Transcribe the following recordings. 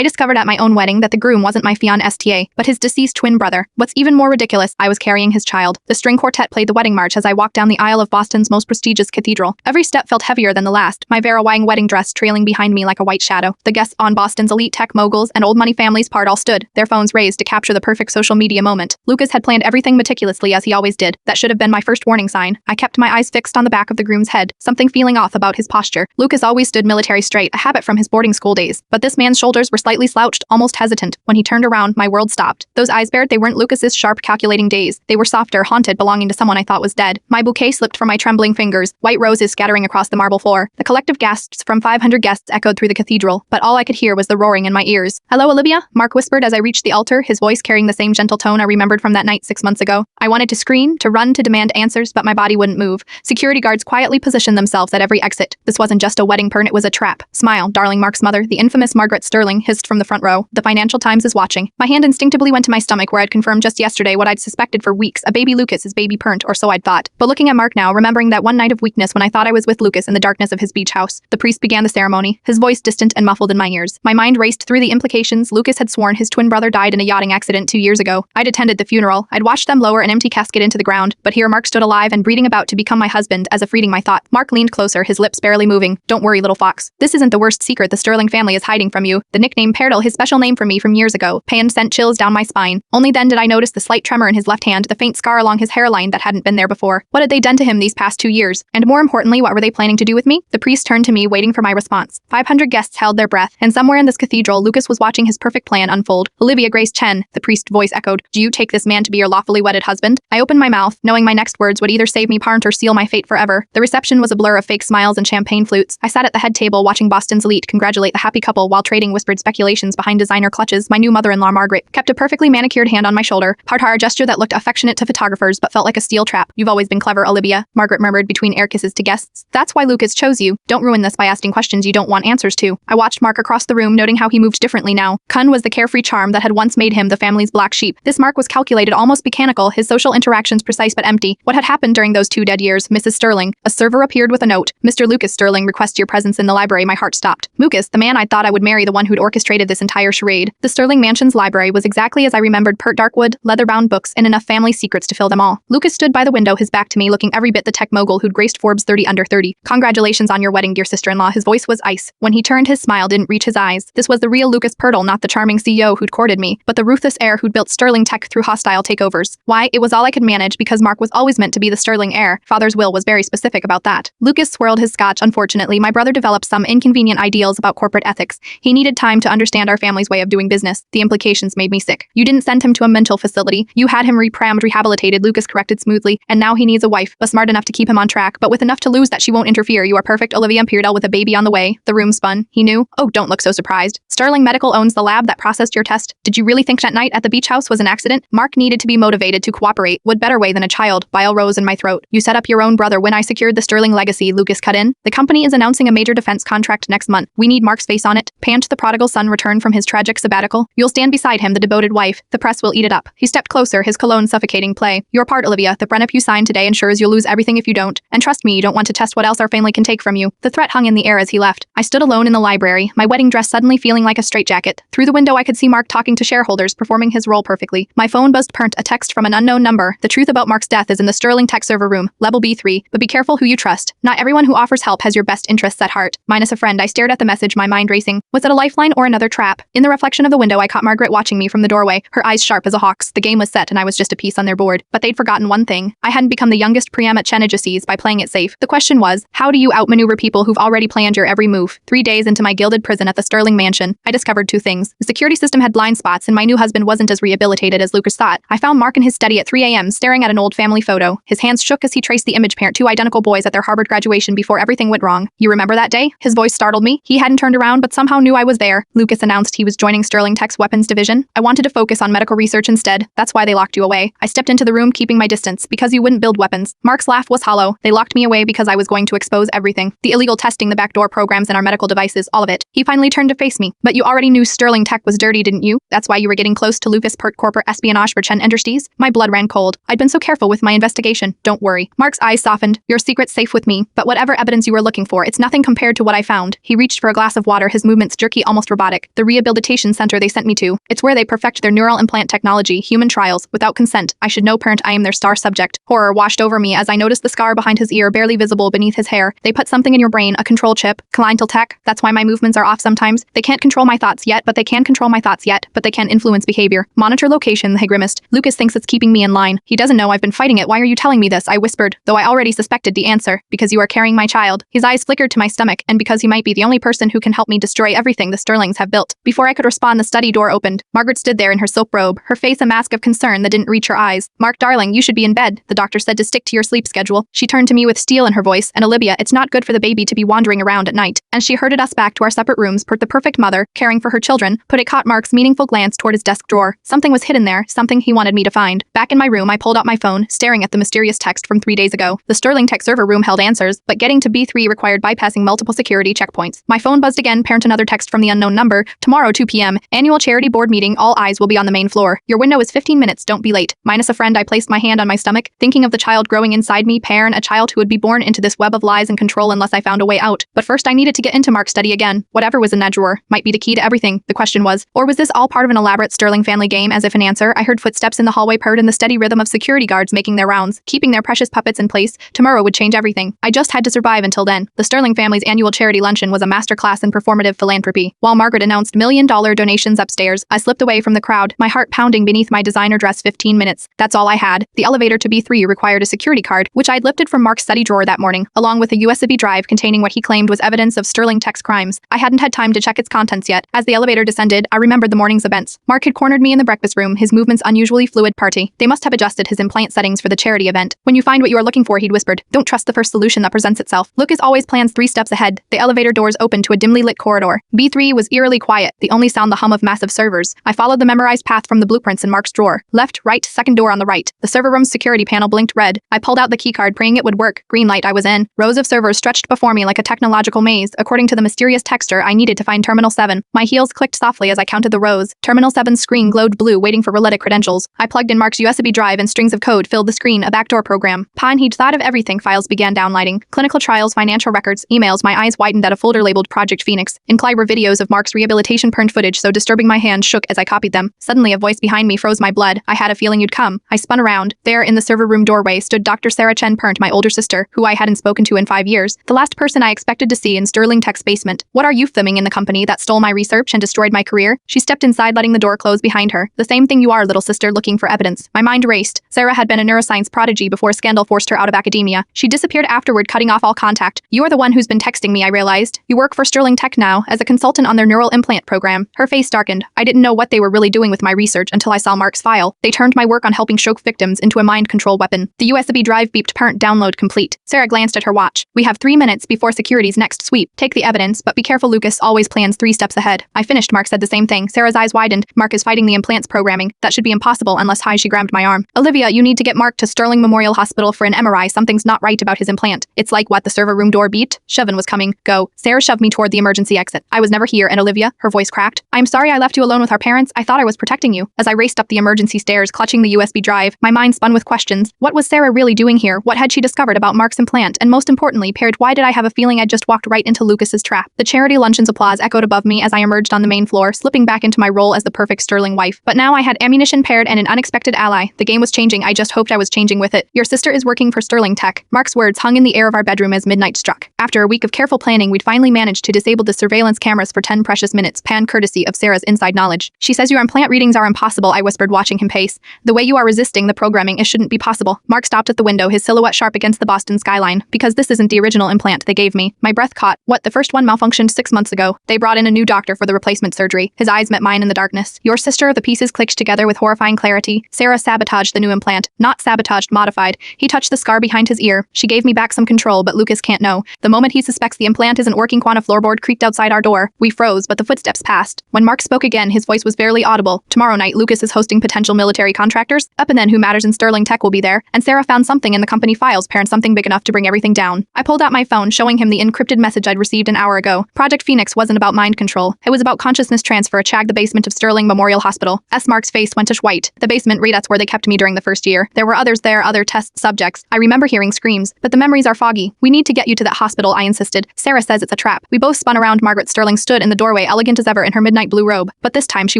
I discovered at my own wedding that the groom wasn't my fiancé, but his deceased twin brother. What's even more ridiculous, I was carrying his child. The string quartet played the wedding march as I walked down the aisle of Boston's most prestigious cathedral. Every step felt heavier than the last, my Vera-Wang wedding dress trailing behind me like a white shadow. The guests on Boston's elite tech moguls and old money families part all stood, their phones raised to capture the perfect social media moment. Lucas had planned everything meticulously as he always did. That should have been my first warning sign. I kept my eyes fixed on the back of the groom's head, something feeling off about his posture. Lucas always stood military straight, a habit from his boarding school days. But this man's shoulders were slightly slouched, almost hesitant. When he turned around, my world stopped. Those eyes bared, they weren't Lucas's sharp, calculating gaze. They were softer, haunted, belonging to someone I thought was dead. My bouquet slipped from my trembling fingers, white roses scattering across the marble floor. The collective gasps from 500 guests echoed through the cathedral, but all I could hear was the roaring in my ears. "Hello, Olivia?" Mark whispered as I reached the altar, his voice carrying the same gentle tone I remembered from that night 6 months ago. I wanted to scream, to run, to demand answers, but my body wouldn't move. Security guards quietly positioned themselves at every exit. This wasn't just a wedding pern, it was a trap. "Smile, darling," Mark's mother, the infamous Margaret Sterling, hissed from the front row. "The Financial Times is watching." My hand instinctively went to my stomach where I'd confirmed just yesterday what I'd suspected for weeks. A baby Lucas is baby pernt, or so I'd thought. But looking at Mark now, remembering that one night of weakness when I thought I was with Lucas in the darkness of his beach house, the priest began the ceremony, his voice distant and muffled in my ears. My mind raced through the implications. Lucas had sworn his twin brother died in a yachting accident 2 years ago. I'd attended the funeral. I'd watched them lower an empty casket into the ground, but here Mark stood alive and breathing, about to become my husband, as if reading my thought. Mark leaned closer, his lips barely moving. "Don't worry, little fox. This isn't the worst secret the Sterling family is hiding from you." The nickname Perdal, his special name for me from years ago, Pan sent chills down my spine. Only then did I notice the slight tremor in his left hand, the faint scar along his hairline that hadn't been there before. What had they done to him these past 2 years? And more importantly, what were they planning to do with me? The priest turned to me, waiting for my response. 500 guests held their breath, and somewhere in this cathedral, Lucas was watching his perfect plan unfold. "Olivia Grace Chen," the priest's voice echoed. "Do you take this man to be your lawfully wedded husband?" I opened my mouth, knowing my next words would either save me parent or seal my fate forever. The reception was a blur of fake smiles and champagne flutes. I sat at the head table watching Boston's elite congratulate the happy couple while trading whispered speculations behind designer clutches. My new mother-in-law, Margaret, kept a perfectly manicured hand on my shoulder, a gesture that looked affectionate to photographers but felt like a steel trap. "You've always been clever, Olivia," Margaret murmured between air kisses to guests. "That's why Lucas chose you. Don't ruin this by asking questions you don't want answers to." I watched Mark across the room, noting how he moved differently now. Kun was the carefree charm that had once made him the family's black sheep. This Mark was calculated, almost mechanical, his social interactions precise but empty. What had happened during those 2 dead years? "Mrs. Sterling." A server appeared with a note. "Mr. Lucas Sterling requests your presence in the library." My heart stopped. Lucas, the man I thought I would marry, the one who'd orchestrated this entire charade. The Sterling Mansion's library was exactly as I remembered, pert darkwood, leather-bound books, and enough family secrets to fill them all. Lucas stood by the window, his back to me, looking every bit the tech mogul who'd graced Forbes 30 under 30. "Congratulations on your wedding, dear sister-in-law." His voice was ice. When he turned, his smile didn't reach his eyes. This was the real Lucas Perdal, not the charming CEO who'd courted me, but the ruthless heir who'd built Sterling Tech through hostile takeovers. Why? It was all I could manage, because Mark was always meant to be the Sterling heir. Father's will was very specific about that. Lucas swirled his scotch. "Unfortunately, my brother developed some inconvenient ideals about corporate ethics. He needed time to understand our family's way of doing business. The implications made me sick." "You didn't send him to a mental facility. You had him reprogrammed, rehabilitated," Lucas corrected smoothly. "And now he needs a wife, but smart enough to keep him on track, but with enough to lose that she won't interfere. You are perfect, Olivia Perdal, with a baby on the way." The room spun. "He knew?" "Oh, don't look so surprised. Sterling Medical owns the lab that processed your test. Did you really think that night at the beach house was an accident?" Mark needed to be motivated to cooperate. What better way than a child? Bile rose in my throat. "You set up your own brother when I secured the Sterling legacy," Lucas cut in. "The company is announcing a major defense contract next month. We need Mark's face on it." Pant, the prodigal son, returned from his tragic sabbatical. "You'll stand beside him, the devoted wife. The press will eat it up." He stepped closer, his cologne suffocating play. "Your part, Olivia. The prenup you signed today ensures you'll lose everything if you don't. And trust me, you don't want to test what else our family can take from you." The threat hung in the air as he left. I stood alone in the library, my wedding dress suddenly feeling like a straitjacket. Through the window I could see Mark talking to shareholders, performing his role perfectly. My phone buzzed, a text from an unknown number. "The truth about Mark's death is in the Sterling Tech server room, level B3, but be careful who you trust. Not everyone who offers help has your best interests at heart." Minus a friend, I stared at the message, my mind racing. Was it a lifeline or another trap? In the reflection of the window, I caught Margaret watching me from the doorway, her eyes sharp as a hawk's. The game was set and I was just a piece on their board. But they'd forgotten one thing. I hadn't become the youngest Priam at Chenegeses by playing it safe. The question was, how do you outmaneuver people who've already planned your every move? 3 days into my gilded prison at the Sterling Mansion, I discovered 2 things. The security system had blind spots and my new husband wasn't as rehabilitated as Lucas thought. I found Mark in his study at 3 a.m. staring at an old family photo. His hands shook as he traced the image, parent 2 identical boys at their Harvard graduation before everything went wrong. "You remember that day?" His voice startled me. He hadn't turned around but somehow knew I was there. Lucas announced he was joining Sterling Tech's weapons division. I wanted to focus on medical research instead. "That's why they locked you away." I stepped into the room, keeping my distance. "Because you wouldn't build weapons." Mark's laugh was hollow. "They locked me away because I was going to expose everything. The illegal testing, the backdoor programs in our medical devices, all of it." He finally turned to face me. "But you already knew Sterling Tech was dirty, didn't you? That's why you were getting close to Lucas Pert corporate espionage for Chen Industries?" My blood ran cold. I'd been so careful with my investigation. "Don't worry." Mark's eyes softened. "Your secret's safe with me, but whatever evidence you were looking for, it's nothing compared to what I found." He reached for a glass of water, his movements jerky, almost robotic. idiotic. The rehabilitation center they sent me to. It's where they perfect their neural implant technology, human trials, without consent. I should know, parent, I am their star subject. Horror washed over me as I noticed the scar behind his ear, barely visible beneath his hair. They put something in your brain, a control chip. Cliental tech. That's why my movements are off sometimes. They can't control my thoughts yet, but they can control my thoughts yet, but they can influence behavior. Monitor location, they grimaced. Lucas thinks it's keeping me in line. He doesn't know I've been fighting it. Why are you telling me this? I whispered, though I already suspected the answer. Because you are carrying my child. His eyes flickered to my stomach, and because he might be the only person who can help me destroy everything the Sterlings have built. Before I could respond, the study door opened. Margaret stood there in her silk robe, her face a mask of concern that didn't reach her eyes. Mark, darling, you should be in bed. The doctor said to stick to your sleep schedule. She turned to me with steel in her voice, and Olivia, it's not good for the baby to be wandering around at night. And she herded us back to our separate rooms, the perfect mother, caring for her children, but it caught Mark's meaningful glance toward his desk drawer. Something was hidden there, something he wanted me to find. Back in my room, I pulled out my phone, staring at the mysterious text from 3 days ago. The Sterling Tech server room held answers, but getting to B3 required bypassing multiple security checkpoints. My phone buzzed again, parent, another text from the unknown number. Tomorrow, 2 p.m. Annual charity board meeting, all eyes will be on the main floor. Your window is 15 minutes, don't be late. Minus a friend, I placed my hand on my stomach, thinking of the child growing inside me, parent, a child who would be born into this web of lies and control unless I found a way out. But first I needed to get into Mark's study again. Whatever was in that drawer might be the key to everything, the question was. Or was this all part of an elaborate Sterling family game? As if in answer, I heard footsteps in the hallway, purred in the steady rhythm of security guards making their rounds, keeping their precious puppets in place. Tomorrow would change everything. I just had to survive until then. The Sterling family's annual charity luncheon was a masterclass in performative philanthropy. While Margaret announced $1 million donations upstairs, I slipped away from the crowd, my heart pounding beneath my designer dress. 15 minutes. That's all I had. The elevator to B3 required a security card, which I'd lifted from Mark's study drawer that morning, along with a USB drive containing what he claimed was evidence of Sterling Tech's crimes. I hadn't had time to check its contents yet. As the elevator descended, I remembered the morning's events. Mark had cornered me in the breakfast room, his movements unusually fluid. Party. They must have adjusted his implant settings for the charity event. When you find what you are looking for, he'd whispered, don't trust the first solution that presents itself. Lucas always plans 3 steps ahead. The elevator doors opened to a dimly lit corridor. B3 was eerily quiet, the only sound the hum of massive servers. I followed the memorized path from the blueprints in Mark's drawer. Left, right, second door on the right. The server room's security panel blinked red. I pulled out the keycard, praying it would work. Green light, I was in. Rows of servers stretched before me like a technological maze. According to the mysterious texter, I needed to find Terminal 7. My heels clicked softly as I counted the rows. Terminal 7's screen glowed blue, waiting for related credentials. I plugged in Mark's USB drive and strings of code filled the screen, a backdoor program. Pine, he'd thought of everything. Files began downlighting. Clinical trials, financial records, emails. My eyes widened at a folder labeled Project Phoenix. In Clyde were videos of Mark's rehabilitation perned footage so disturbing my hand shook as I copied them. Suddenly a voice behind me froze my blood. I had a feeling you'd come. I spun around. There in the server room doorway stood Dr. Sarah Chen Pernt, my older sister, who I hadn't spoken to in 5 years. The last person I expected to see in Sterling Tech's basement. What are you filming in the company that stole my research and destroyed my career? She stepped inside, letting the door close behind her. The same thing you are, little sister, looking for evidence. My mind raced. Sarah had been a neuroscience prodigy before scandal forced her out of academia. She disappeared afterward, cutting off all contact. You are the one who's been texting me, I realized. You work for Sterling Tech now, as a consultant on their neural implant program. Her face darkened. I didn't know what they were really doing with my research until I saw Mark's file. They turned my work on helping stroke victims into a mind control weapon. The USB drive beeped. Parent download complete. Sarah glanced at her watch. We have 3 minutes before security's next sweep. Take the evidence, but be careful. Lucas always plans 3 steps ahead. I finished. Mark said the same thing. Sarah's eyes widened. Mark is fighting the implants programming. That should be impossible unless She grabbed my arm. Olivia, you need to get Mark to Sterling Memorial Hospital for an MRI. Something's not right about his implant. It's like what? The server room door beeped. Shovin was coming. Go. Sarah shoved me toward the emergency exit. I was never here, and Olivia, her voice cracked. I'm sorry I left you alone with our parents. I thought I was protecting you. As I raced up the emergency stairs, clutching the USB drive, my mind spun with questions. What was Sarah really doing here? What had she discovered about Mark's implant? And most importantly, paired, why did I have a feeling I'd just walked right into Lucas's trap? The charity luncheon's applause echoed above me as I emerged on the main floor, slipping back into my role as the perfect Sterling wife. But now I had ammunition, paired, and an unexpected ally. The game was changing. I just hoped I was changing with it. Your sister is working for Sterling Tech. Mark's words hung in the air of our bedroom as midnight struck. After a week of careful planning, we'd finally managed to disable the surveillance cameras for 10 precious minutes, pan courtesy of Sarah's inside knowledge. She says your implant readings are impossible, I whispered, watching him pace. The way you are resisting the programming, it shouldn't be possible. Mark stopped at the window, his silhouette sharp against the Boston skyline. Because this isn't the original implant they gave me. My breath caught. What? The first one malfunctioned 6 months ago. They brought in a new doctor for the replacement surgery. His eyes met mine in the darkness. Your sister, the pieces clicked together with horrifying clarity. Sarah sabotaged the new implant. Not sabotaged, modified. He touched the scar behind his ear. She gave me back some control, but Lucas can't know. The moment he suspects the implant isn't working, Quanta floorboard creaked outside our door. We froze, but the footsteps passed. When Mark spoke again, his voice was barely audible. Tomorrow night, Lucas is hosting potential military contractors. Up and then who matters in Sterling Tech will be there. And Sarah found something in the company files, parent, something big enough to bring everything down. I pulled out my phone, showing him the encrypted message I'd received an hour ago. Project Phoenix wasn't about mind control. It was about consciousness transfer. Chag, the basement of Sterling Memorial Hospital. Mark's face went white. The basement, that's where they kept me during the first year. There were others there, other test subjects. I remember hearing screams, but the memories are foggy. We need to get you to that hospital, I insisted. Sarah says it's a trap. We both spun around. Margaret Sterling stood in the doorway doorway, elegant as ever in her midnight blue robe. But this time she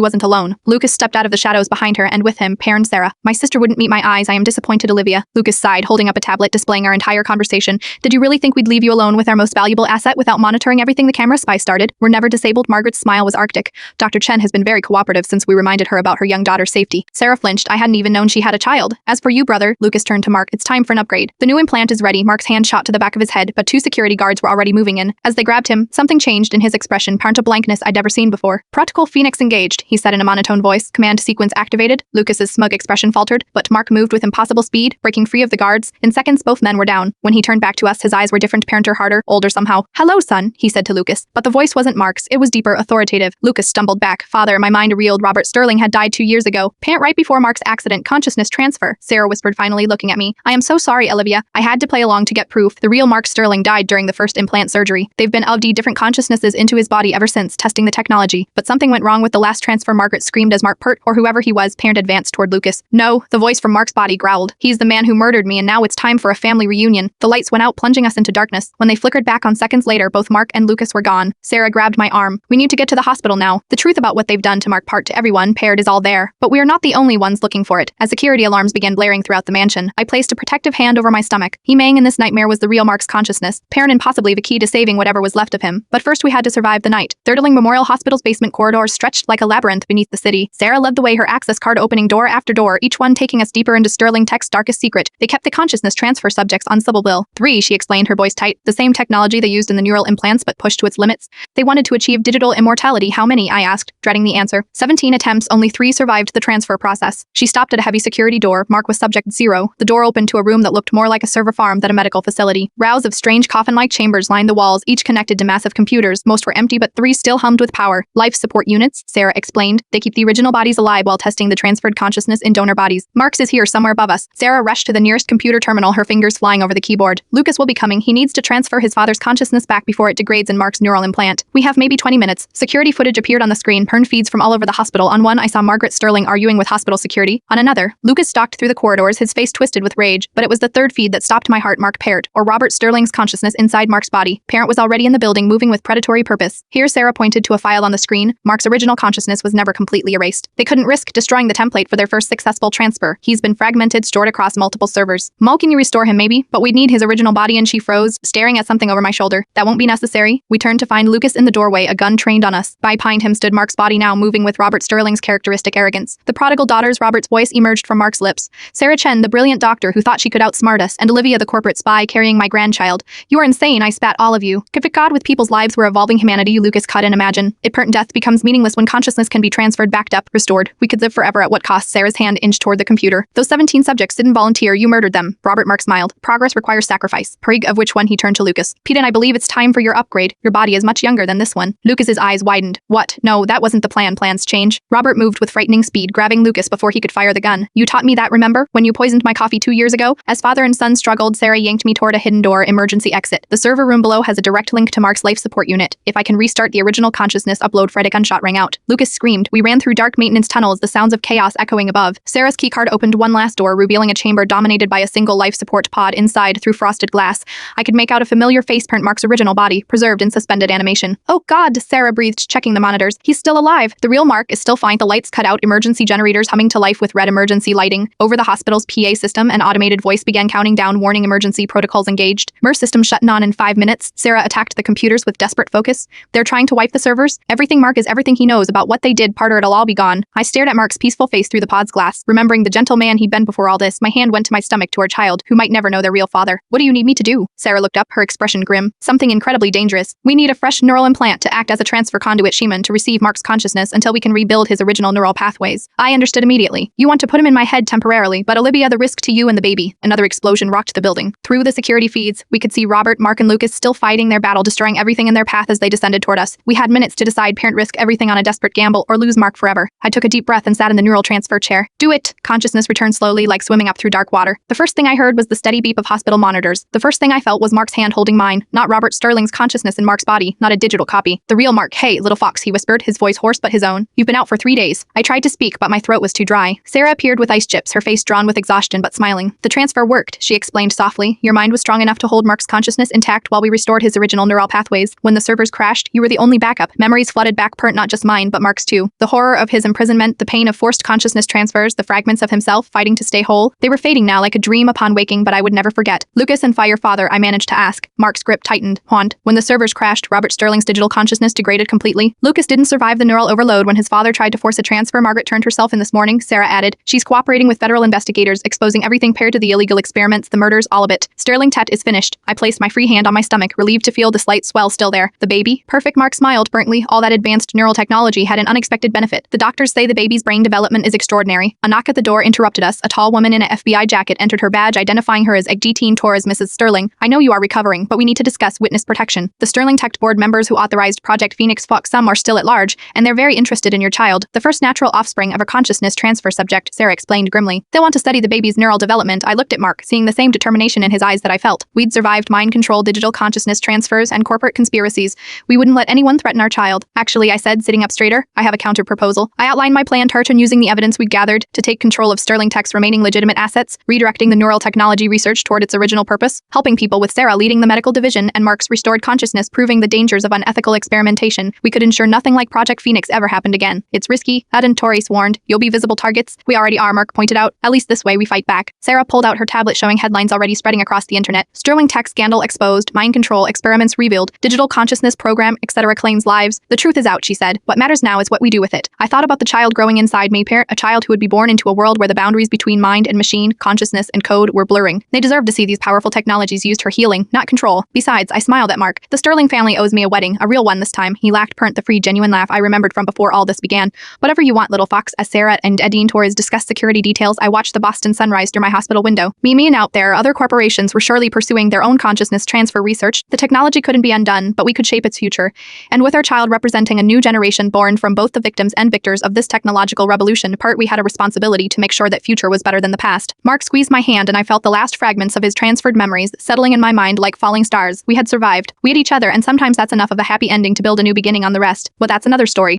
wasn't alone. Lucas stepped out of the shadows behind her, and with him, Perrin Sarah. My sister wouldn't meet my eyes. I am disappointed, Olivia. Lucas sighed, holding up a tablet displaying our entire conversation. Did you really think we'd leave you alone with our most valuable asset without monitoring everything the camera spy started? We're never disabled. Margaret's smile was arctic. Dr. Chen has been very cooperative since we reminded her about her young daughter's safety. Sarah flinched. I hadn't even known she had a child. As for you, brother, Lucas turned to Mark. It's time for an upgrade. The new implant is ready. Mark's hand shot to the back of his head, but two security guards were already moving in. As they grabbed him, something changed in his expression, parental blankness I'd never seen before. Protocol Phoenix engaged, he said in a monotone voice. Command sequence activated. Lucas's smug expression faltered, but Mark moved with impossible speed, breaking free of the guards. In seconds, both men were down. When he turned back to us, his eyes were different, parenter harder, older somehow. Hello, son, he said to Lucas. But the voice wasn't Mark's. It was deeper, authoritative. Lucas stumbled back. Father, my mind reeled. Robert Sterling had died 2 years ago. Parent right before Mark's accident. Consciousness transfer. Sarah whispered, finally looking at me. I am so sorry, Olivia. I had to play along to get proof. The real Mark Sterling died during the first implant surgery. They've been of different consciousnesses into his body ever since, testing the technology. But something went wrong with the last transfer. Margaret screamed as Mark Pert, or whoever he was, Parent advanced toward Lucas. No, the voice from Mark's body growled. He's the man who murdered me, and now it's time for a family reunion. The lights went out, plunging us into darkness. When they flickered back on seconds later, both Mark and Lucas were gone. Sarah grabbed my arm. We need to get to the hospital now. The truth about what they've done to Mark Part to everyone, Paired is all there. But we are not the only ones looking for it. As security alarms began blaring throughout the mansion, I placed a protective hand over my stomach. He Mang in this nightmare was the real Mark's consciousness, Perrin and possibly the key to saving whatever was left of him. But first we had to survive the night. Thirtling Memorial Hospital's basement corridors stretched like a labyrinth beneath the city. Sarah led the way, her access card opening door after door, each one taking us deeper into Sterling Tech's darkest secret. They kept the consciousness transfer subjects on Sybilville. 3, she explained, her voice tight. The same technology they used in the neural implants but pushed to its limits. They wanted to achieve digital immortality. How many? I asked, dreading the answer. 17 attempts, only 3 survived the transfer process. She stopped at a heavy security door. Mark was subject 0. The door opened to a room that looked more like a server farm than a medical facility. Rows of strange coffin-like chambers lined the walls, each connected to massive computers. Most were empty, but 3 still hummed with power. Life support units, Sarah explained. They keep the original bodies alive while testing the transferred consciousness in donor bodies. Mark's is here somewhere above us. Sarah rushed to the nearest computer terminal, her fingers flying over the keyboard. Lucas will be coming. He needs to transfer his father's consciousness back before it degrades in Mark's neural implant. We have maybe 20 minutes. Security footage appeared on the screen, Pern feeds from all over the hospital. On one, I saw Margaret Sterling arguing with hospital security. On another, Lucas stalked through the corridors, his face twisted with rage. But it was the third feed that stopped my heart. Mark Parrot, or Robert Sterling's consciousness inside Mark's body. Parent was already in the building, moving with predatory purpose. Here Sarah pointed to a file on the screen. Mark's original consciousness was never completely erased. They couldn't risk destroying the template for their first successful transfer. He's been fragmented, stored across multiple servers. Mal, can you restore him maybe? But we'd need his original body. And she froze, staring at something over my shoulder. That won't be necessary. We turned to find Lucas in the doorway, a gun trained on us. Behind him stood Mark's body, now moving with Robert Sterling's characteristic arrogance. The prodigal daughters, Robert's voice emerged from Mark's lips. Sarah Chen, the brilliant doctor who thought she could outsmart us, and Olivia, the corporate spy carrying my grandchild. You are insane, I spat, all of you. If God with people's lives were evolving humanity, Lucas cut in, imagine. It pertinent death becomes meaningless when consciousness can be transferred, backed up, restored. We could live forever at what cost? Sarah's hand inched toward the computer. Those 17 subjects didn't volunteer, you murdered them. Robert Mark smiled. Progress requires sacrifice. Prig of which one? He turned to Lucas. Pete, I believe it's time for your upgrade. Your body is much younger than this one. Lucas's eyes widened. What? No, that wasn't the plan. Plans change. Robert moved with frightening speed, grabbing Lucas before he could fire the gun. You taught me that, remember? When you poisoned my coffee 2 years ago? As father and son struggled, Sarah yanked me toward a hidden door, emergency exit. The server room below has a direct link to Mark's life support unit. If I can restart the original consciousness upload, Fred, a gunshot rang out. Lucas screamed. We ran through dark maintenance tunnels, the sounds of chaos echoing above. Sarah's keycard opened one last door, revealing a chamber dominated by a single life support pod inside through frosted glass. I could make out a familiar face print, Mark's original body, preserved in suspended animation. Oh God, Sarah breathed, checking the monitors. He's still alive. The real Mark is still fine. The lights cut out, emergency generators humming to life with red emergency lighting. Over the hospital's PA system, an automated voice began counting down, warning emergency protocols engaged. MER system shutting on in 5 minutes. Sarah attacked the computers with desperate focus. They're trying to wipe the servers. Everything Mark is everything he knows about what they did. Parter, it'll all be gone. I stared at Mark's peaceful face through the pod's glass, remembering the gentle man he'd been before all this. My hand went to my stomach, to our child, who might never know their real father. What do you need me to do? Sarah looked up, her expression grim. Something incredibly dangerous. We need a fresh neural implant to act as a transfer conduit, Sheeman, to receive Mark's consciousness until we can rebuild his original neural pathways. I understood immediately. You want to put him in my head temporarily, but Olivia, the risk to you and the baby. Another explosion rocked the building. Through the security feeds, we could see Robert, Mark, and Lucas still fighting their battle, destroying everything in their path as they descended toward us. We had minutes to decide, parent risk everything on a desperate gamble or lose Mark forever. I took a deep breath and sat in the neural transfer chair. Do it! Consciousness returned slowly, like swimming up through dark water. The first thing I heard was the steady beep of hospital monitors. The first thing I felt was Mark's hand holding mine, not Robert Sterling's consciousness in Mark's body, not a digital copy. The real Mark. Hey, little fox, he whispered, his voice hoarse but his own. You've been out for 3 days. I tried to speak, but my throat was too dry. Sarah appeared with ice chips, her face drawn with exhaustion but smiling. The transfer worked, she explained softly. Your mind was strong enough to hold Mark's consciousness intact while we restored his original neural pathways. When the servers crashed, you were the only backup. Memories flooded back, not just mine, but Mark's too. The horror of his imprisonment, the pain of forced consciousness transfers, the fragments of himself fighting to stay whole. They were fading now like a dream upon waking, but I would never forget. Lucas and Fire Father, I managed to ask. Mark's grip tightened. Juan. When the servers crashed, Robert Sterling's digital consciousness degraded completely. Lucas didn't survive the neural overload when his father tried to force a transfer. Margaret turned herself in this morning, Sarah added. She's cooperating with federal investigators, exposing everything paired to the illegal experiments, the murders, all of it. Sterling Tet is finished. I placed my free hand on my stomach, relieved to feel the slight swell still there. The baby? Perfect. Mark smiled burntly. All that advanced neural technology had an unexpected benefit. The doctors say the baby's brain development is extraordinary. A knock at the door interrupted us. A tall woman in a FBI jacket entered, her badge identifying her as Egdetine Torres. Mrs. Sterling, I know you are recovering, but we need to discuss witness protection. The Sterling Tech board members who authorized Project Phoenix Fox, some are still at large, and they're very interested in your child, the first natural offspring of a consciousness transfer subject, Sarah explained grimly. They want to study the baby's neural development. I looked at Mark, seeing the same determination in his eyes that I felt. We'd survived mind control, digital consciousness transfers, and corporate conspiracies. We wouldn't let anyone threaten our child. Actually, I said, sitting up straighter, I have a counter proposal. I outlined my plan, Tartan, using the evidence we gathered to take control of Sterling Tech's remaining legitimate assets, redirecting the neural technology research toward its original purpose, helping people with Sarah leading the medical division and Mark's restored consciousness proving the dangers of unethical experimentation. We could ensure nothing like Project Phoenix ever happened again. It's risky, Aden Torres warned. You'll be visible targets. We already are, Mark pointed out. At least this way we fight back. Sarah pulled out her tablet showing headlines already spreading across the internet. Sterling Tech scandal exposed, mind control experiments revealed, digital consciousness program, etc. claims lives. The truth is out, she said. What matters now is what we do with it. I thought about the child growing inside me, a child who would be born into a world where the boundaries between mind and machine, consciousness and code were blurring. They deserve to see these powerful technologies used for healing, not control. Besides, I smiled at Mark. The Sterling family owes me a wedding, a real one this time. He laughed, the free, genuine laugh I remembered from before all this began. Whatever you want, little fox. As Sarah and Edine Torres discussed security details, I watched the Boston sunrise through my hospital window. Me and out there, other corporations were surely pursuing their own consciousness transfer research. The technology couldn't be undone, but we could shape its future. And with our child representing a new generation born from both the victims and victors of this technological revolution, we had a responsibility to make sure that future was better than the past. Mark squeezed my hand and I felt the last fragments of his transferred memories settling in my mind like falling stars. We had survived. We had each other, and sometimes that's enough of a happy ending to build a new beginning on the rest. Well, that's another story.